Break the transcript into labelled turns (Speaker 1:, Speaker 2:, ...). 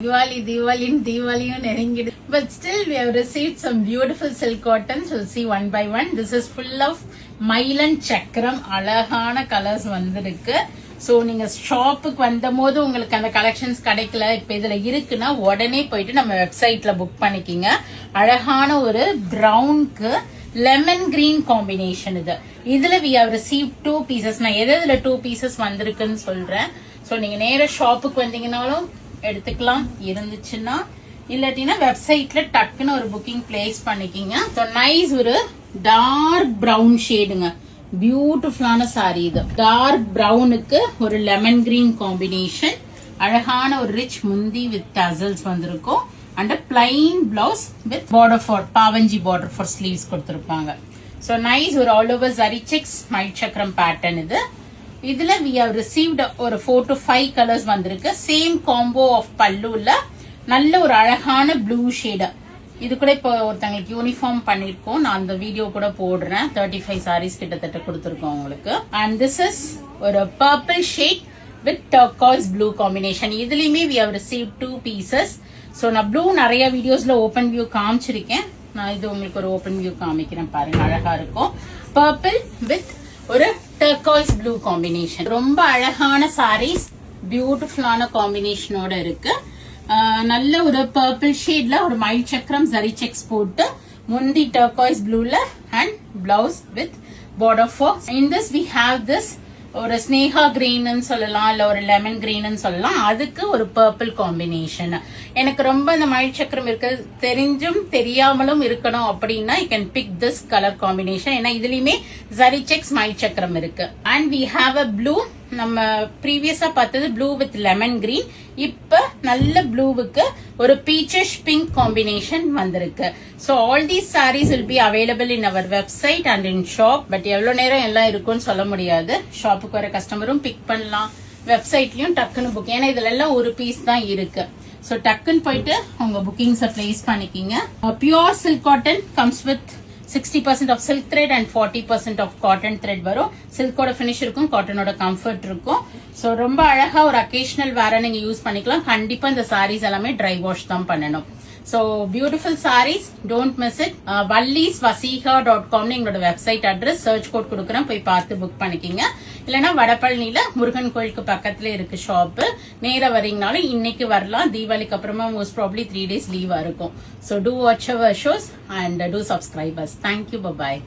Speaker 1: Diwali neringidu. But still we have received some beautiful silk cottons. We'll see one by one. This is full of Mailan Chakram. அழகான colours வந்திருக்கு. So நீங்க ஷாப்புக்கு வந்த போது உங்களுக்கு அந்த கலெக்ஷன்ஸ் கிடைக்கல, இப்ப இதுல இருக்குன்னா உடனே போயிட்டு நம்ம வெப்சைட்ல புக் பண்ணிக்கிங்க. அழகான ஒரு பிரவுனுக்கு லெமன் கிரீன் காம்பினேஷன் இது. இதுல we have received 2 pieces. நான் எதுல 2 pieces வந்திருக்குன்னு சொல்றேன். ஸோ நீங்க நேர ஷாப்புக்கு வந்தீங்கன்னாலும் எடுத்துக்கலாம் இருந்துச்சுன்னா, இல்லாட்டினா வெப்சைட்ல டக்குன்னு ஒரு புக்கிங் பிளேஸ் பண்ணிக்கிங்க. ஸோ நைஸ் ஒரு டார்க் பிரவுன் ஷேடுங்க, பியூட்டிஃபுல்லான சாரி இது. டார்க் பிரவுனுக்கு ஒரு லெமன் கிரீன் காம்பினேஷன், அழகான ஒரு ரிச் முந்தி வித் டசல்ஸ் வந்திருக்கும். And plain blouse with border for பாவஞ்சி பார்டர் ஃபார் ஸ்லீவ்ஸ் கொடுத்திருப்பாங்க. ஸோ நைஸ் ஒரு ஆல் ஓவர் ஜரி செக்ஸ் மைல் சக்கரம் பேட்டர்ன் இது. இதுல we have received ஒரு 4 to 5 கலர்ஸ் வந்திருக்கு. சேம் காம்போ ஆஃப் பல்லுல நல்ல ஒரு அழகான ப்ளூ ஷேடு. இது கூட இப்போ ஒருத்தங்களுக்கு யூனிஃபார்ம் பண்ணிருக்கோம், நான் அந்த வீடியோ கூட போடுறேன். 35 சாரீஸ் கிட்டத்தட்ட கொடுத்துருக்கோம் உங்களுக்கு. அண்ட் திஸ் இஸ் ஒரு purple shade with turquoise blue combination. இதுலயுமே we have received 2 pieces. So நான் ப்ளூ நிறைய வீடியோஸ்ல ஓபன் வியூ காமிச்சிருக்கேன், நான் இது உங்களுக்கு ஒரு ஓபன் வியூ காமிக்கிறேன் பாருங்க, அழகா இருக்கும். பர்பிள் வித் ஒரு டர்காய்ஸ் ப்ளூ காம்பினேஷன். ரொம்ப அழகான சாரீஸ், பியூட்டிஃபுல்லான காம்பினேஷனோட இருக்கு. நல்ல ஒரு பர்பிள் ஷேட்ல ஒரு மைல் சக்கரம் ஜரி செக்ஸ் போட்டு முந்தி டர்காய்ஸ் ப்ளூல and blouse with border for. In this we have this ஒரு ஸ்னேகா கிரீன் சொல்லலாம், இல்ல ஒரு லெமன் கிரீன் சொல்லலாம். அதுக்கு ஒரு பர்பிள் காம்பினேஷன். எனக்கு ரொம்ப இந்த மயில் சக்கரம் இருக்கு தெரிஞ்சும் தெரியாமலும் இருக்கணும் அப்படின்னா you can pick this colour combination. ஏன்னா இதுலயுமே ஜரி செக்ஸ் மயில் சக்கரம் இருக்கு. And we have a blue, நம்ம ப்ரீவியஸா பார்த்தது ப்ளூ வித் லெமன் கிரீன், இப்ப நல்ல ப்ளூவுக்கு ஒரு பீச்சிஷ் பிங்க் காம்பினேஷன் வந்திருக்கு. So all these sarees will be available in our website and in shop. But எவ்வளவு நேரம் எல்லாம் இருக்கும்னு சொல்ல முடியாது. ஷாப்புக்கு வர கஸ்டமரும் பிக் பண்ணலாம், வெப்சைட்லயும் டக்குன்னு புக், ஏன்னா இதுல எல்லாம் ஒரு பீஸ் தான் இருக்கு. ஸோ டக்குன்னு போயிட்டு உங்க புக்கிங்ஸை பிளேஸ் பண்ணிக்கிங்க. Pure silk cotton comes with 60% of silk thread and 40% of cotton thread வரும். சில்கோட ஃபினிஷ் இருக்கும், காட்டனோட கம்ஃபர்ட் இருக்கும். ஸோ ரொம்ப அழகா ஒரு அக்கேஷனல் வேற நீங்க யூஸ் பண்ணிக்கலாம். கண்டிப்பா இந்த சாரீஸ் எல்லாமே ட்ரை வாஷ் தான் பண்ணணும். So beautiful sarees, don't miss it. vallisvasiha.com எங்களோட வெப்சைட் அட்ரஸ், சர்ச் கோட் கொடுக்குறேன், போய் பார்த்து புக் பண்ணிக்கிங்க. இல்லைன்னா வடபழனியில முருகன் கோயிலுக்கு பக்கத்துல இருக்கு ஷாப்பு, நேர வரீங்கனாலும் இன்னைக்கு வரலாம். தீபாவளிக்கு அப்புறமா மோஸ்ட் ப்ராப்ளி 3 days லீவா இருக்கும். So do watch our shows and do subscribers. Thank you, bye bye.